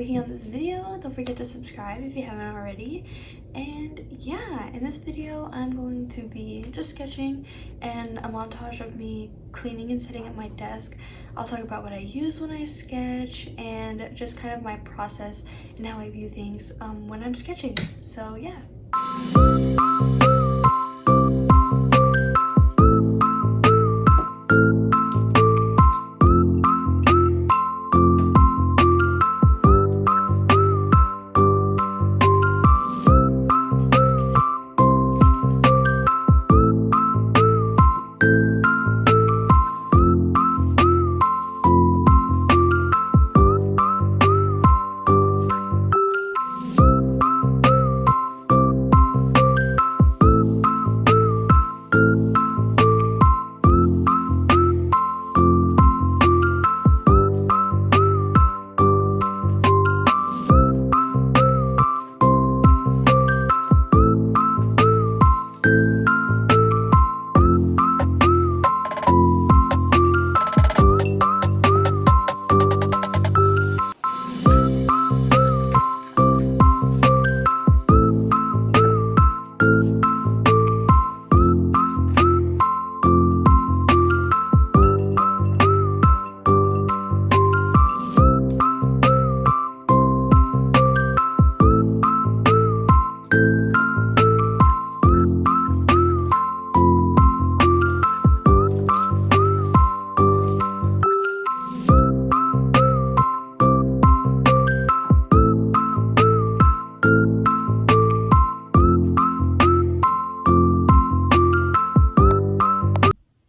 clicking on this video. Don't forget to subscribe if you haven't already. And yeah, in this video I'm going to be just sketching and a montage of me cleaning and setting up my desk. I'll talk about what I use when I sketch and just kind of my process and how I view things when I'm sketching. So yeah.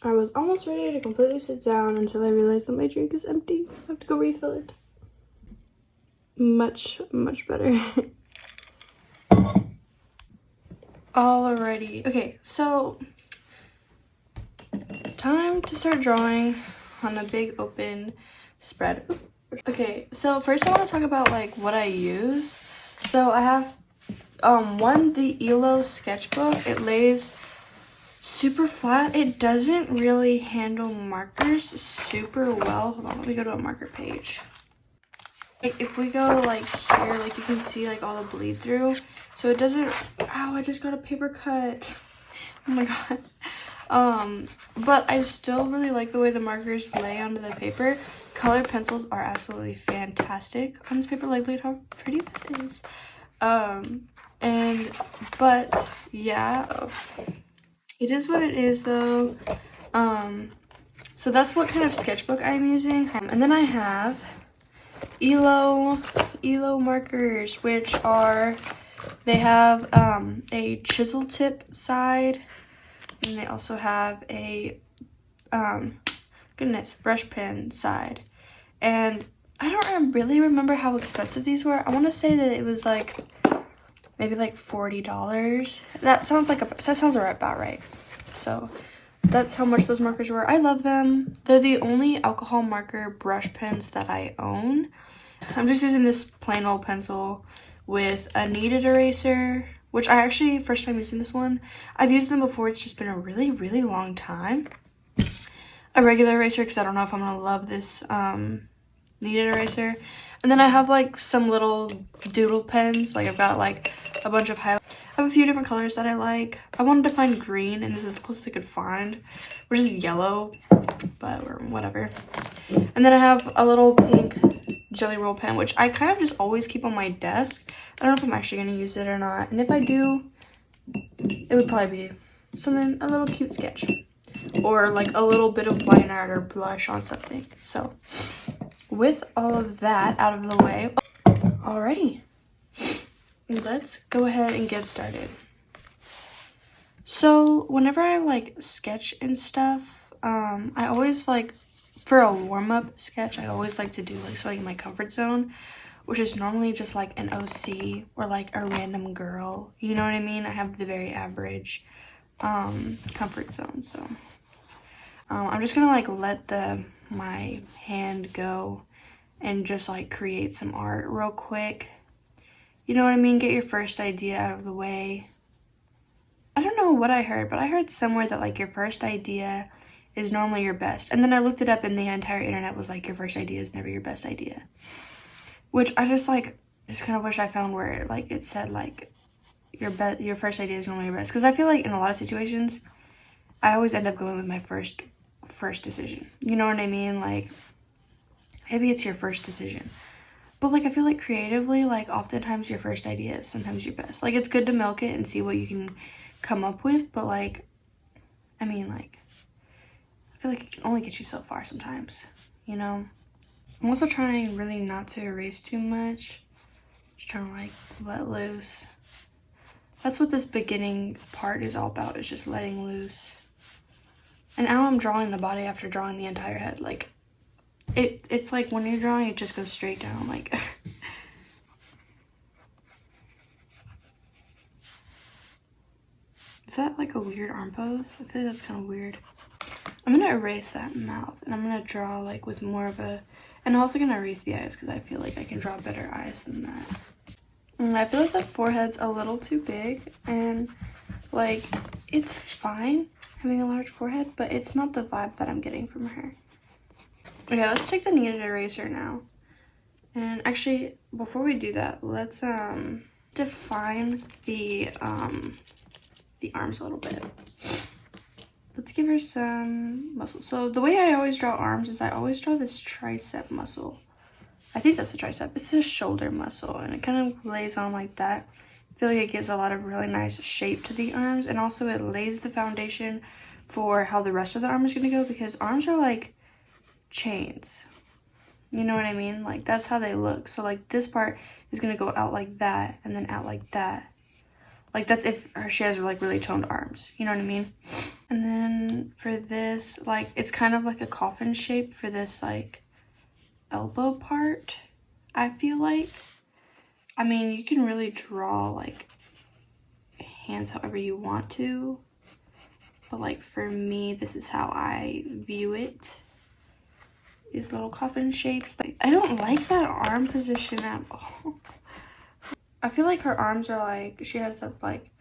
I was almost ready to completely sit down until I realized that my drink is empty. I have to go refill it. Much better. Alrighty. Okay, so time to start drawing on a big open spread. Okay, so first I want to talk about like what I use. So I have the ELO sketchbook. It lays super flat. It doesn't really handle markers super well. Hold on, let me go to a marker page. Like if we go like here, like you can see like all the bleed through. So it doesn't, ow, I just got a paper cut. Oh my god. But I still really like the way the markers lay onto the paper. Colored pencils are absolutely fantastic on this paper. Like look at how pretty that is. But yeah. It is what it is though. So that's what kind of sketchbook I'm using. And then I have ELO markers, which are, they have a chisel tip side, and they also have a brush pen side. And I don't really remember how expensive these were. I want to say that it was like maybe like $40. That sounds about right. So that's how much those markers were. I love them. They're the only alcohol marker brush pens that I own. I'm just using this plain old pencil with a kneaded eraser, which I actually, first time using this one. I've used them before. It's just been a really long time. A regular eraser, because I don't know if I'm going to love this kneaded eraser. And then I have like some little doodle pens. Like I've got like a bunch of highlights. I have a few different colors that I like. I wanted to find green, and this is the closest I could find, which is yellow, but or whatever. And then I have a little pink jelly roll pen, which I kind of just always keep on my desk. I don't know if I'm actually going to use it or not. And if I do, it would probably be something, a little cute sketch. Or like a little bit of line art or blush on something. So with all of that out of the way, alrighty, let's go ahead and get started. So whenever I like sketch and stuff, I always like, for a warm-up sketch, I always like to do like something in my comfort zone, which is normally just like an OC or like a random girl, you know what I mean? I have the very average comfort zone. So I'm just gonna like let my hand go and just like create some art real quick. You know what I mean? Get your first idea out of the way. I don't know what I heard, but I heard somewhere that like your first idea is normally your best. And then I looked it up and the entire internet was like, your first idea is never your best idea. which I just kind of wish I found where like it said like your first idea is normally your best, because I feel like in a lot of situations I always end up going with my first decision. You know what I mean? Like maybe it's your first decision, but like I feel like creatively, like oftentimes your first idea is sometimes your best. Like it's good to milk it and see what you can come up with, but like I mean, like I feel like it can only get you so far sometimes, you know? I'm also trying really not to erase too much. Just trying to like let loose. That's what this beginning part is all about, is just letting loose. And now I'm drawing the body after drawing the entire head. Like it's like when you're drawing, it just goes straight down. Like is that like a weird arm pose? I feel like that's kind of weird. I'm gonna erase that mouth and I'm gonna draw like with more of a, and I'm also gonna erase the eyes because I feel like I can draw better eyes than that. And I feel like the forehead's a little too big, and like it's fine having a large forehead, but it's not the vibe that I'm getting from her. Okay, let's take the kneaded eraser now. And actually, before we do that, let's define the arms a little bit. Let's give her some muscle. So the way I always draw arms is I always draw this tricep muscle. I think that's a tricep. It's a shoulder muscle, and it kind of lays on like that. I feel like it gives a lot of really nice shape to the arms, and also it lays the foundation for how the rest of the arm is going to go, because arms are like chains. You know what I mean? Like that's how they look. So like this part is going to go out like that and then out like that. Like that's if she has like really toned arms, you know what I mean? And then for this, like it's kind of like a coffin shape for this like elbow part, I feel like. I mean, you can really draw like hands however you want to, but like for me, this is how I view it. These little coffin shapes. Like I don't like that arm position at all. I feel like her arms are like, she has that like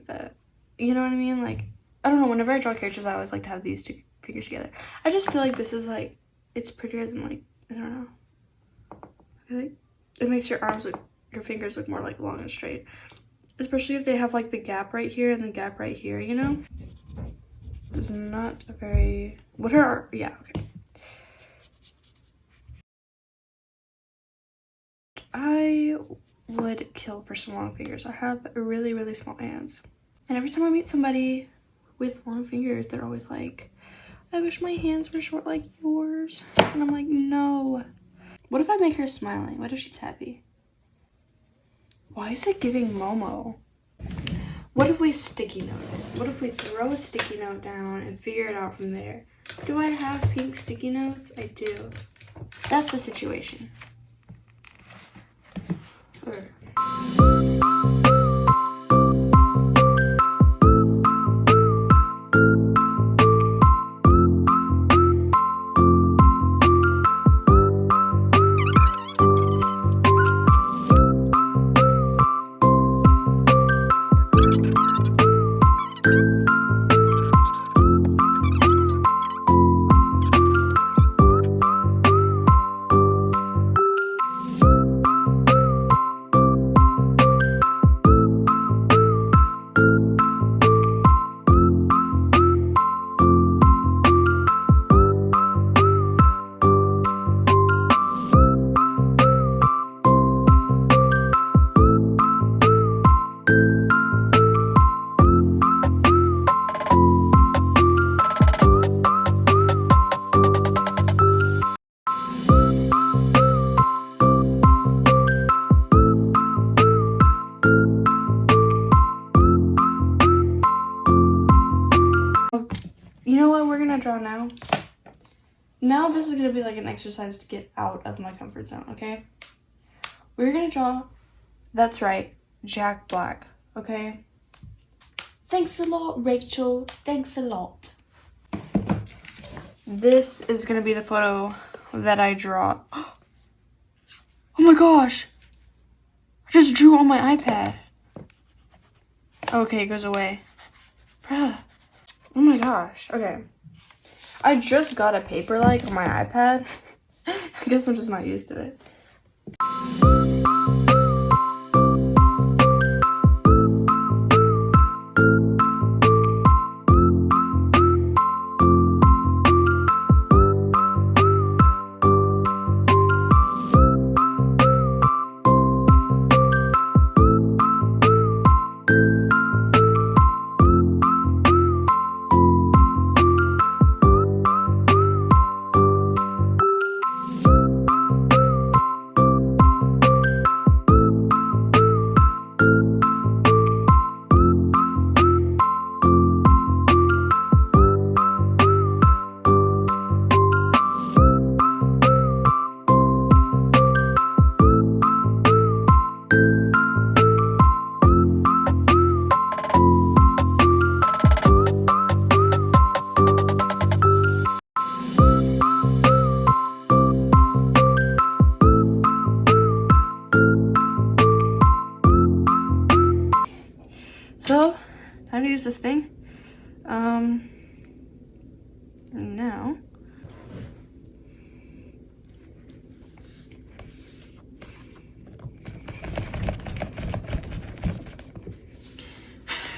that, you know what I mean? Like, I don't know, whenever I draw characters, I always like to have these two fingers together. I just feel like this is like, it's prettier than like, I don't know. I feel like it makes your arms look, your fingers look more like long and straight. Especially if they have like the gap right here and the gap right here, you know? It's not a very, what are, yeah, okay. I would kill for some long fingers. I have really, really small hands. And every time I meet somebody with long fingers, they're always like, I wish my hands were short like yours. And I'm like, no. What if I make her smiling? What if she's happy? Why is it giving Momo? What if we sticky note it? What if we throw a sticky note down and figure it out from there? Do I have pink sticky notes? I do. That's the situation. Okay. You know what we're gonna draw now? Now this is gonna be like an exercise to get out of my comfort zone, okay? We're gonna draw, that's right, Jack Black, okay? Thanks a lot, Rachel. Thanks a lot. This is gonna be the photo that I draw. Oh my gosh! I just drew on my iPad. Okay, it goes away. Bruh. Oh my gosh, okay. I just got a paper like on my iPad. I guess I'm just not used to it. So, time to use this thing. Now.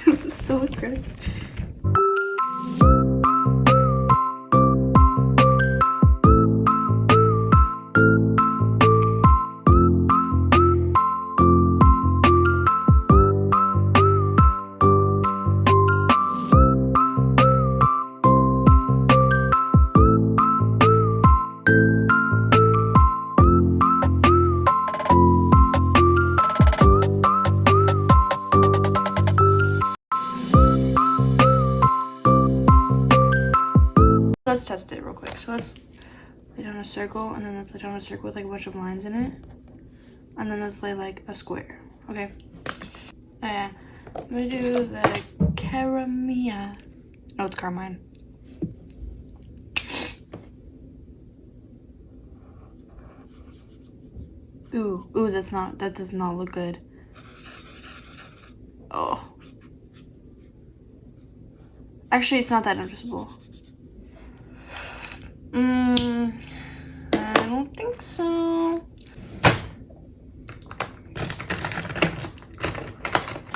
This is so aggressive. Let's test it real quick. So let's lay down a circle, and then let's lay down a circle with like a bunch of lines in it. And then let's lay like a square. Okay. Oh yeah. I'm gonna do the Caramia. No, it's Carmine. Ooh, that does not look good. Oh. Actually, it's not that noticeable. I don't think so.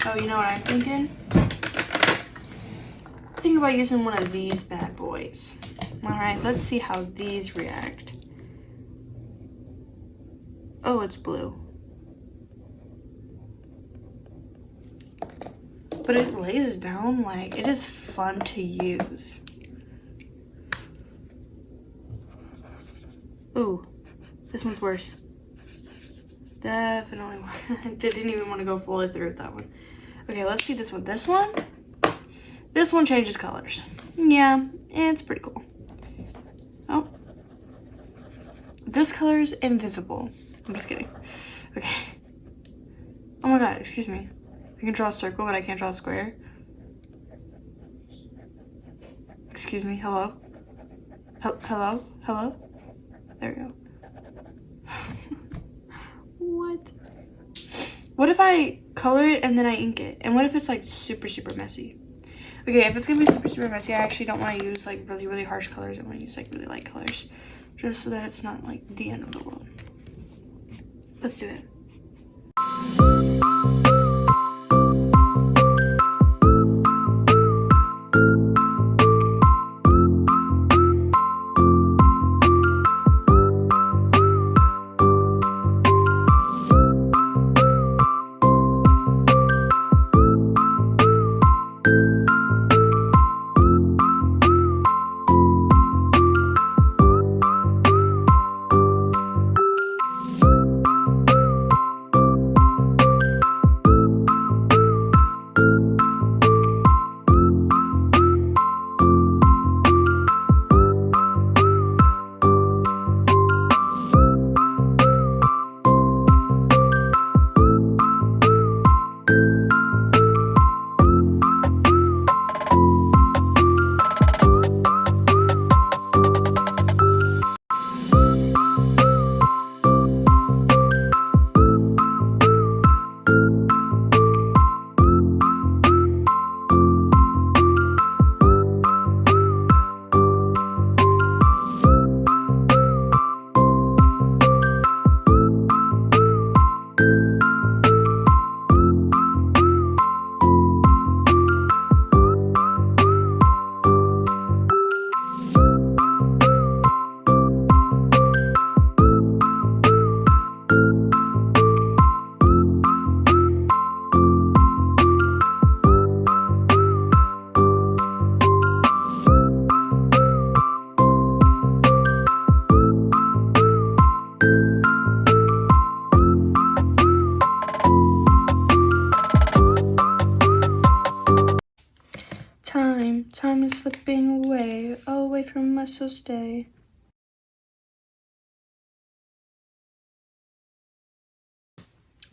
Oh, you know what I'm thinking? Thinking about using one of these bad boys. Alright, let's see how these react. Oh, it's blue. But it lays down like, it is fun to use. Ooh, this one's worse. Definitely. I didn't even want to go fully through with that one. Okay, let's see this one. This one changes colors. Yeah, it's pretty cool. Oh. This color is invisible. I'm just kidding. Okay. Oh my god, excuse me. I can draw a circle, but I can't draw a square. Excuse me, hello? Hello? Hello? There we go. What? What if I color it and then I ink it? And what if it's like super, super messy? Okay, if it's gonna be super, super messy, I actually don't want to use like really, really harsh colors. I want to use like really light colors. Just so that it's not like the end of the world. Let's do it. must still stay.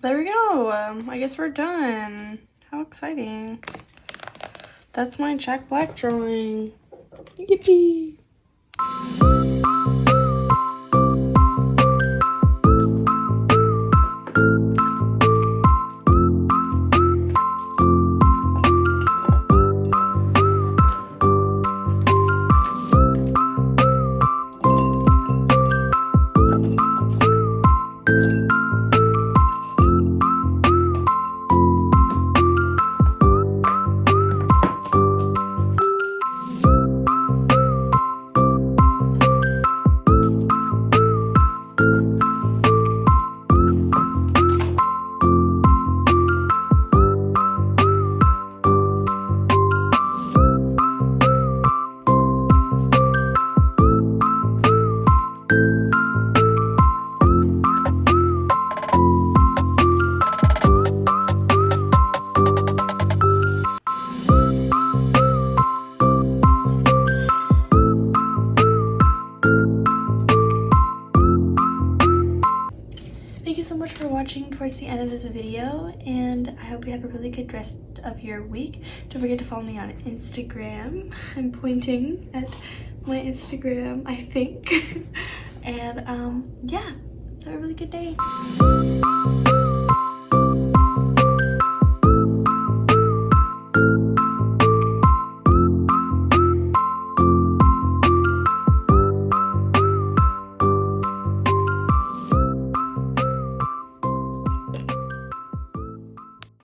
There we go. I guess we're done. How exciting. That's my Jack Black drawing. Yippee! Thank you so much for watching towards the end of this video, and I hope you have a really good rest of your week. Don't forget to follow me on Instagram. I'm pointing at my Instagram, I think. And yeah, have a really good day.